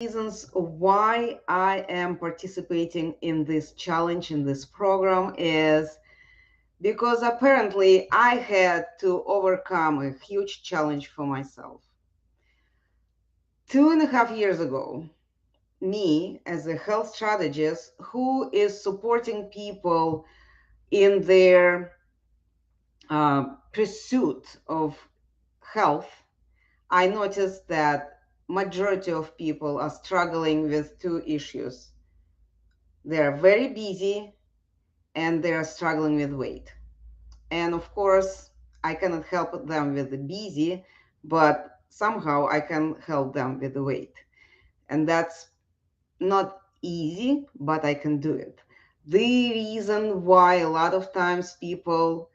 Reasons why I am participating in this challenge, in this program, is because apparently I had to overcome a huge challenge for myself. 2.5 years ago, me, as a health strategist who is supporting people in their pursuit of health, I noticed that majority of people are struggling with two issues. They are very busy and they are struggling with weight. And of course, I cannot help them with the busy, but somehow I can help them with the weight. And that's not easy, but I can do it. The reason why a lot of times people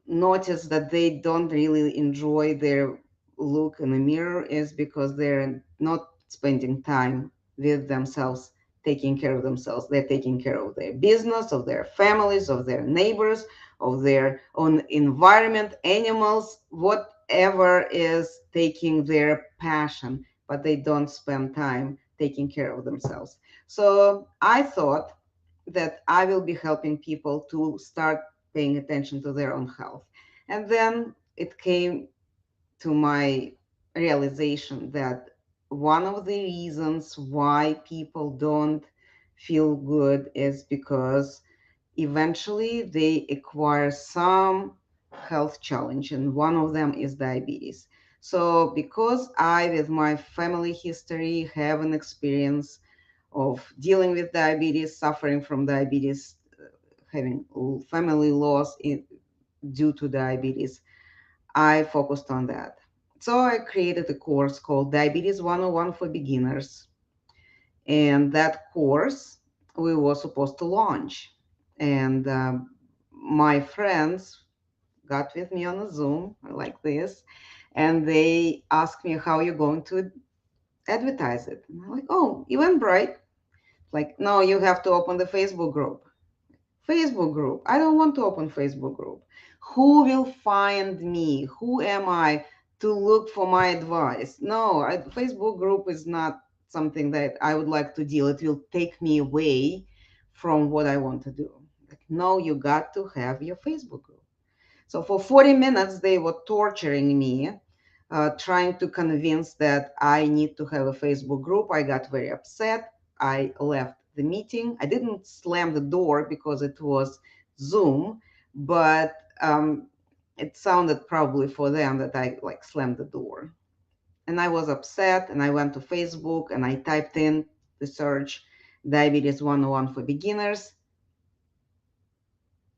notice that they don't really enjoy their look in the mirror is because they're not spending time with themselves, taking care of themselves. They're taking care of their business, of their families, of their neighbors, of their own environment, animals, whatever is taking their passion, but they don't spend time taking care of themselves. So I thought that I will be helping people to start paying attention to their own health. And then it came to my realization that one of the reasons why people don't feel good is because eventually they acquire some health challenge, and one of them is diabetes. So, because I, with my family history, have an experience of dealing with diabetes, suffering from diabetes, having family loss due to diabetes, I focused on that. So I created a course called Diabetes 101 for Beginners. And that course we were supposed to launch. And my friends got with me on a Zoom like this, and they asked me, how are you going to advertise it? And I'm like, oh, Eventbrite. Like, no, you have to open the Facebook group. Facebook group. I don't want to open Facebook group. Who will find me? Who am I to look for my advice? No, Facebook group is not something that I would like to deal. It will take me away from what I want to do. Like, no, you got to have your Facebook group. So for 40 minutes, they were torturing me, trying to convince that I need to have a Facebook group. I got very upset. I left the meeting. I didn't slam the door because it was Zoom, but it sounded probably for them that I like slammed the door. And I was upset, and I went to Facebook and I typed in the search Diabetes 101 for Beginners,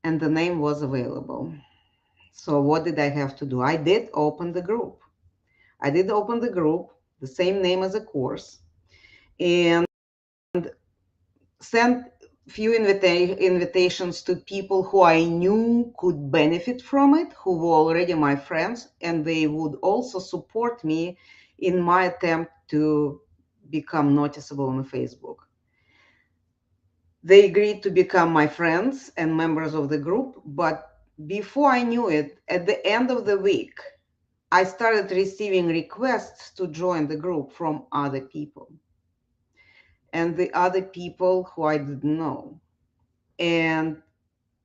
and the name was available. So what did I have to do? I did open the group. I did open the group, the same name as a course, and sent few invitations to people who I knew could benefit from it, who were already my friends, and they would also support me in my attempt to become noticeable on Facebook. They agreed to become my friends and members of the group, but before I knew it, at the end of the week, I started receiving requests to join the group from other people, and the other people who I didn't know. And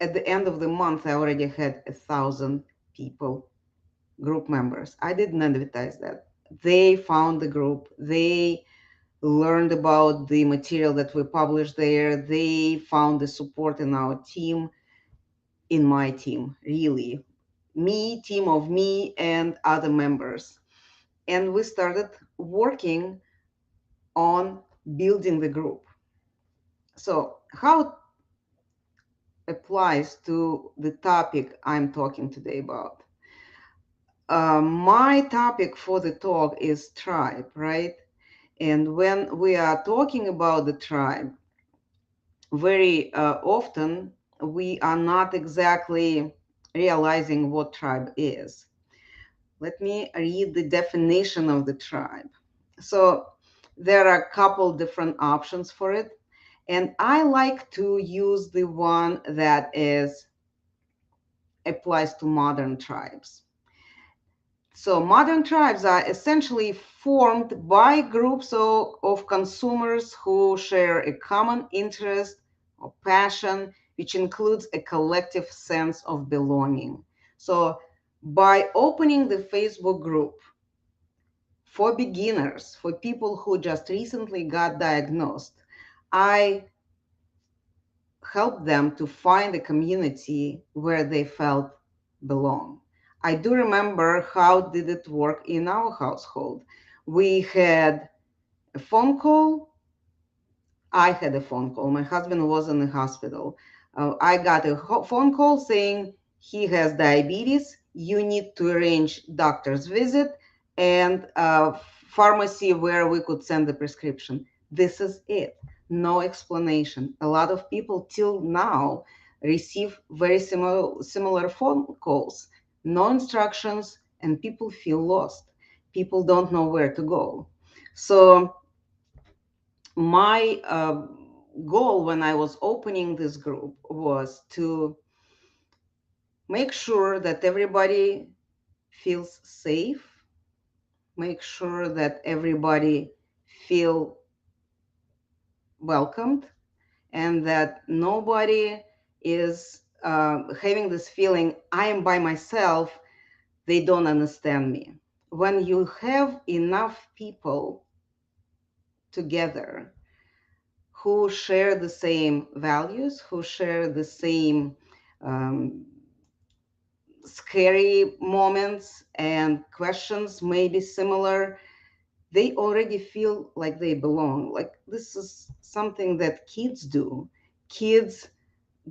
at the end of the month, I already had 1,000 people, group members. I didn't advertise that. They found the group. They learned about the material that we published there. They found the support in our team, in my team, really. Me, team of me, and other members. And we started working on building the group. So, how it applies to the topic I'm talking today about? My topic for the talk is tribe, right? And when we are talking about the tribe, very often we are not exactly realizing what tribe is. Let me read the definition of the tribe. So, there are a couple different options for it. And I like to use the one that is applies to modern tribes. So modern tribes are essentially formed by groups of consumers who share a common interest or passion, which includes a collective sense of belonging. So by opening the Facebook group for beginners, for people who just recently got diagnosed, I help them to find a community where they felt belong. I do remember how did it work in our household. We had a phone call. I had a phone call. My husband was in the hospital. I got a phone call saying he has diabetes. You need to arrange doctor's visit and pharmacy where we could send the prescription. This is it. No explanation. A lot of people till now receive very similar phone calls. No instructions, and people feel lost. People don't know where to go. So my goal when I was opening this group was to make sure that everybody feels safe, make sure that everybody feel welcomed, and that nobody is having this feeling I am by myself, they don't understand me. When you have enough people together who share the same values, who share the same um, scary moments and questions, maybe similar, they already feel like they belong. Like this is something that kids do. Kids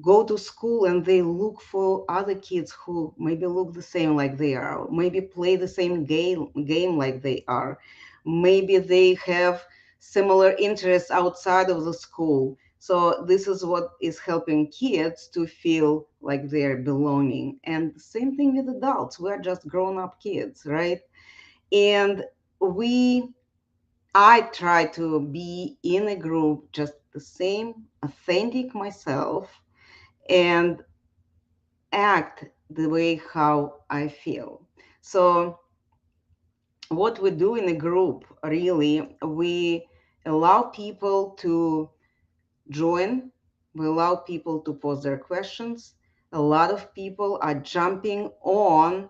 go to school and they look for other kids who maybe look the same like they are, maybe play the same game like they are, maybe they have similar interests outside of the school. So this is what is helping kids to feel like they're belonging. And the same thing with adults. We're just grown up kids, right? And we I try to be in a group just the same, authentic myself, and act the way how I feel. So what we do in a group, really, we allow people to join, we allow people to pose their questions. A lot of people are jumping on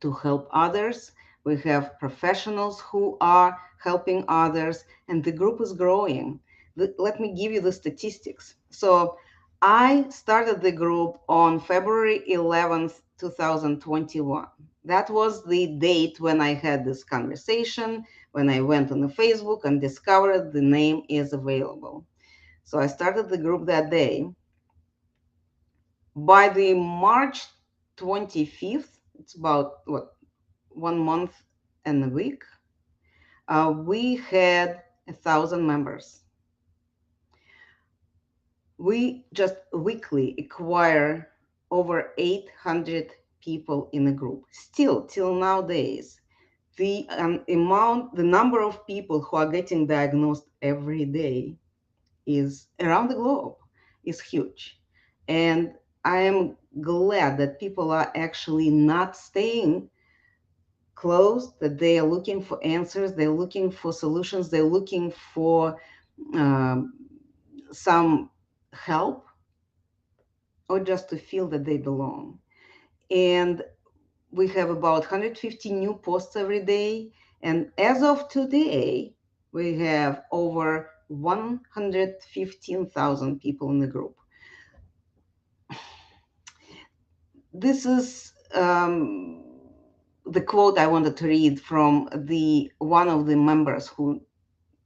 to help others. We have professionals who are helping others, and the group is growing. Let me give you the statistics. So, I started the group on February 11th, 2021. That was the date when I had this conversation, when I went on the Facebook and discovered the name is available. So, I started the group that day. By the March 25th, it's about what, 1 month and a week, we had 1,000 members. We just weekly acquire over 800 people in a group. Still, till nowadays, the number of people who are getting diagnosed every day is around the globe is huge. And I am glad that people are actually not staying closed, that they are looking for answers, they're looking for solutions, they're looking for um, some help, or just to feel that they belong. And we have about 150 new posts every day. And as of today, we have over 115,000 people in the group. This is the quote I wanted to read from the one of the members who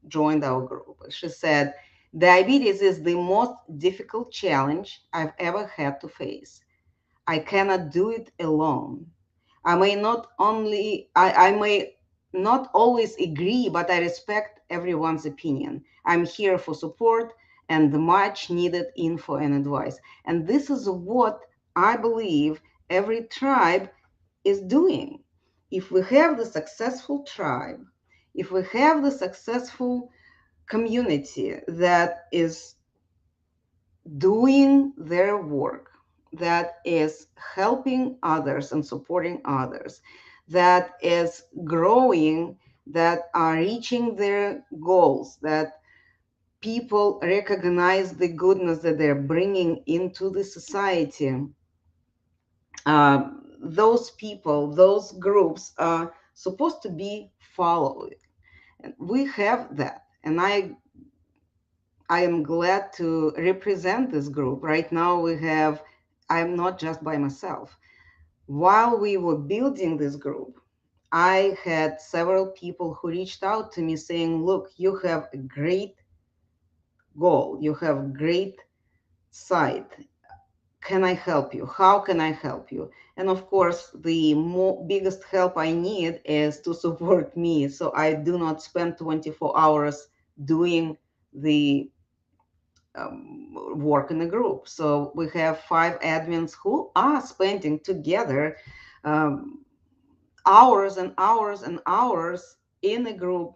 joined our group. She said, "Diabetes is the most difficult challenge I've ever had to face. I cannot do it alone. I may not always agree, but I respect everyone's opinion. I'm here for support and the much needed info and advice." And this is what I believe every tribe is doing. If we have the successful tribe, if we have the successful community that is doing their work, that is helping others and supporting others, that is growing, that are reaching their goals, that people recognize the goodness that they're bringing into the society, those people, those groups are supposed to be followed. And we have that. And I am glad to represent this group. Right now, I'm not just by myself. While we were building this group, I had several people who reached out to me saying, look, you have a great goal, you have a great site. Can I help you? How can I help you? And of course, the biggest help I need is to support me. So I do not spend 24 hours doing the work in a group. So we have 5 admins who are spending together um, hours and hours and hours in a group,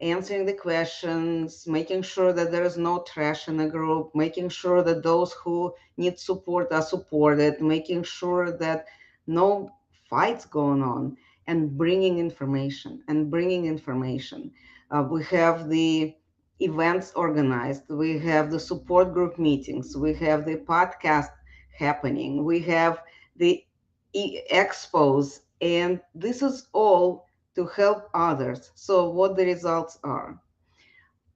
answering the questions, making sure that there is no trash in the group, making sure that those who need support are supported, making sure that no fights going on, and bringing information and bringing information. We have the events organized, we have the support group meetings, we have the podcast happening, we have the expos, and this is all to help others. So, what the results are.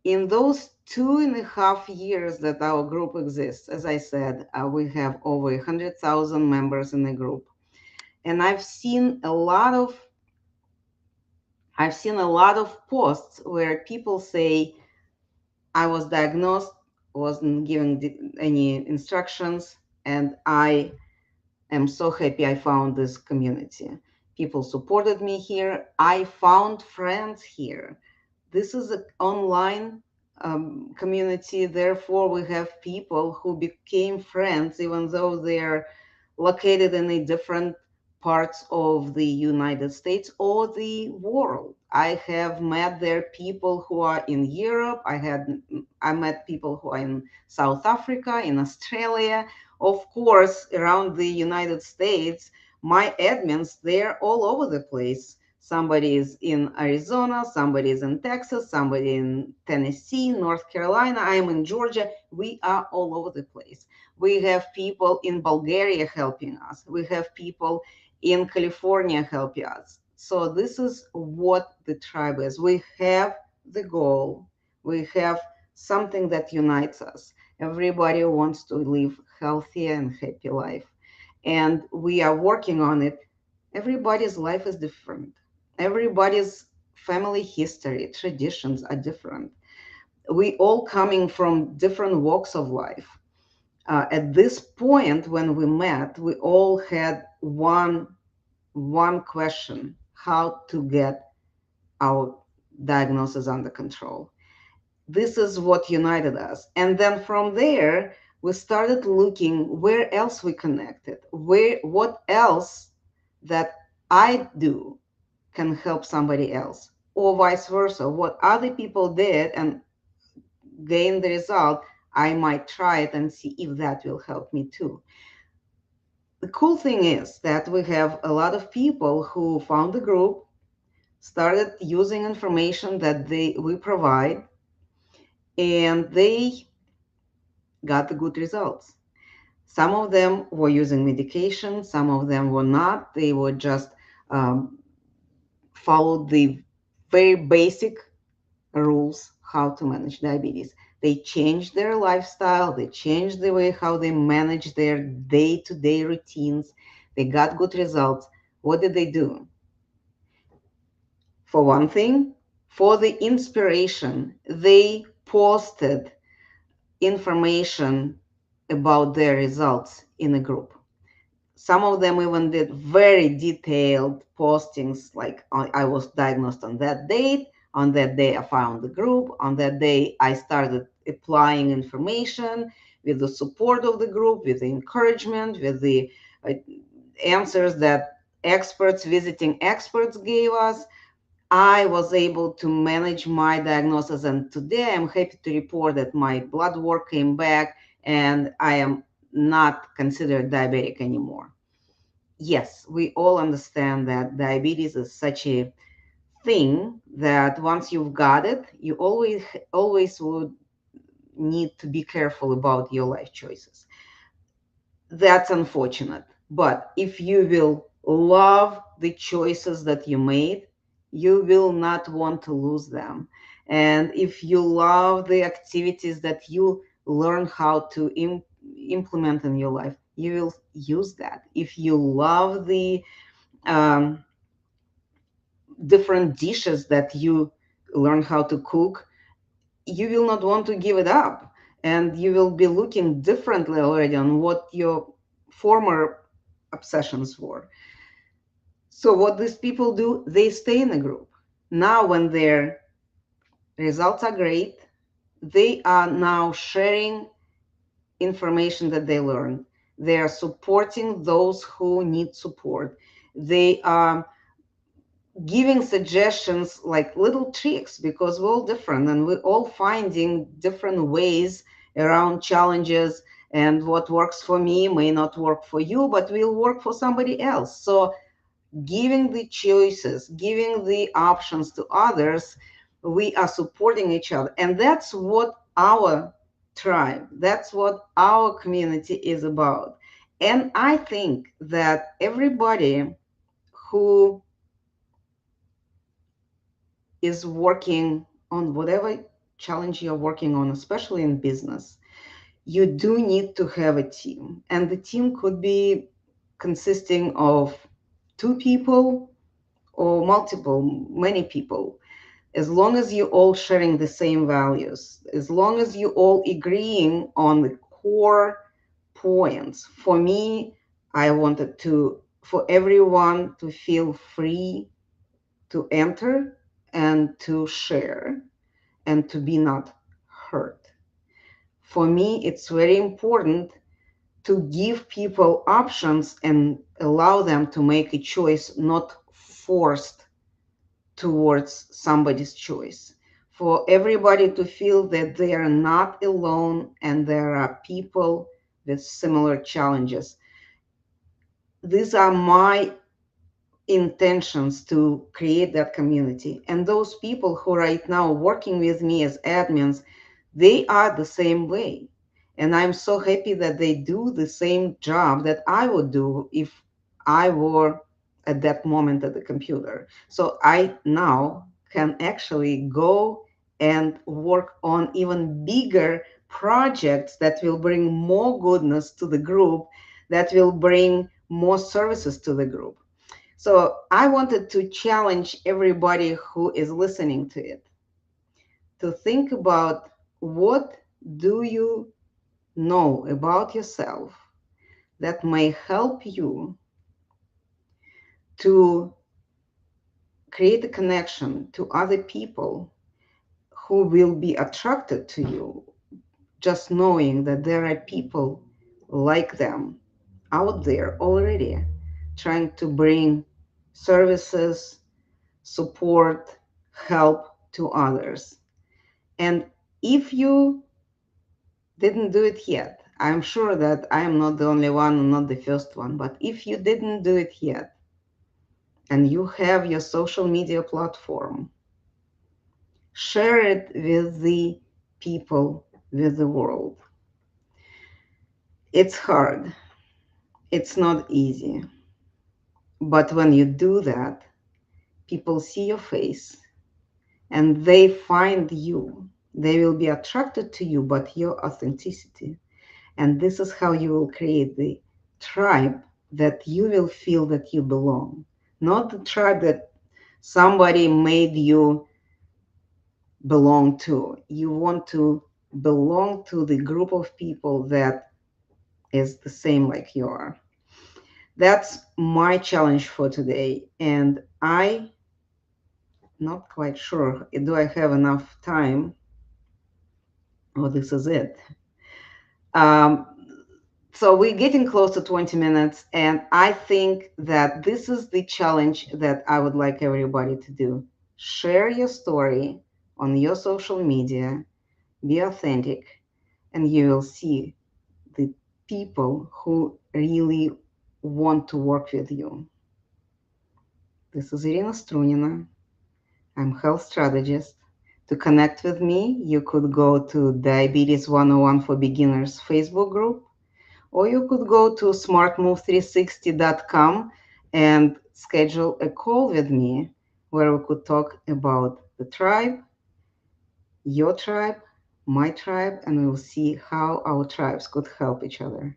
In those 2.5 years that our group exists, as I said, we have over 100,000 members in the group. And I've seen a lot of posts where people say, I was diagnosed, wasn't given any instructions, and I'm so happy I found this community. People supported me here. I found friends here. This is an online community. Therefore, we have people who became friends, even though they're located in a different parts of the United States or the world. I have met there people who are in Europe. I met people who are in South Africa, in Australia, of course, around the United States. My admins, they're all over the place. Somebody is in Arizona, somebody is in Texas, somebody in Tennessee, North Carolina. I am in Georgia. We are all over the place. We have people in Bulgaria helping us. We have people in California helping us. So this is what the tribe is. We have the goal. We have something that unites us. Everybody wants to live healthy and happy life. And we are working on it. Everybody's life is different. Everybody's family history, traditions are different. We all coming from different walks of life. At this point, when we met, we all had one question: how to get our diagnosis under control. This is what united us. And then from there, we started looking where else we connected, what else that I do can help somebody else, or vice versa. What other people did and gained the result, I might try it and see if that will help me too. The cool thing is that we have a lot of people who found the group, started using information that we provide, and they got the good results. Some of them were using medication, some of them were not. They were just um, followed the very basic rules how to manage diabetes. They changed their lifestyle, they changed the way how they manage their day-to-day routines. They got good results. What did they do? For one thing, for the inspiration, they posted information about their results in a group. Some of them even did very detailed postings like, I was diagnosed on that date. On that day, I found the group. On that day, I started applying information with the support of the group, with the encouragement, with the uh, answers that visiting experts gave us. I was able to manage my diagnosis, and today I'm happy to report that my blood work came back, and I am not considered diabetic anymore. Yes, we all understand that diabetes is such a thing that once you've got it, you always would need to be careful about your life choices. That's unfortunate. But if you will love the choices that you made, you will not want to lose them. And if you love the activities that you learn how to implement in your life, you will use that. If you love the um, different dishes that you learn how to cook, you will not want to give it up. And you will be looking differently already on what your former obsessions were. So, what these people do, they stay in a group. Now, when their results are great, they are now sharing information that they learned. They are supporting those who need support. They are giving suggestions like little tricks, because we're all different and we're all finding different ways around challenges, and what works for me may not work for you but will work for somebody else. So giving the choices, giving the options to others, we are supporting each other. And that's what our tribe, that's what our community is about. And I think that everybody who is working on whatever challenge you're working on, especially in business, you do need to have a team. And the team could be consisting of two people or multiple, many people, as long as you all sharing the same values, as long as you all agreeing on the core points. For me, I wanted to for everyone to feel free to enter and to share and to be not hurt. For me, it's very important to give people options and allow them to make a choice, not forced towards somebody's choice. For everybody to feel that they are not alone and there are people with similar challenges. These are my intentions to create that community. And those people who right now working with me as admins, they are the same way. And I'm so happy that they do the same job that I would do if I were at that moment at the computer. So I now can actually go and work on even bigger projects that will bring more goodness to the group, that will bring more services to the group. So I wanted to challenge everybody who is listening to it to think about, what do you know about yourself that may help you to create a connection to other people who will be attracted to you, just knowing that there are people like them out there already trying to bring services, support, help to others. And if you didn't do it yet, I'm sure that I am not the only one and not the first one, but if you didn't do it yet and you have your social media platform, share it with the people, with the world. It's hard, it's not easy, but when you do that, people see your face and they find you. They will be attracted to you, but your authenticity. And this is how you will create the tribe that you will feel that you belong, not the tribe that somebody made you belong to. You want to belong to the group of people that is the same like you are. That's my challenge for today. And I not quite sure, do I have enough time or this is it? Um, So we're getting close to 20 minutes, and I think that this is the challenge that I would like everybody to do. Share your story on your social media, be authentic, and you will see the people who really want to work with you. This is Irina Strunina. I'm health strategist. To connect with me, you could go to Diabetes 101 for Beginners Facebook group, or you could go to smartmove360.com and schedule a call with me where we could talk about the tribe, your tribe, my tribe, and we'll see how our tribes could help each other.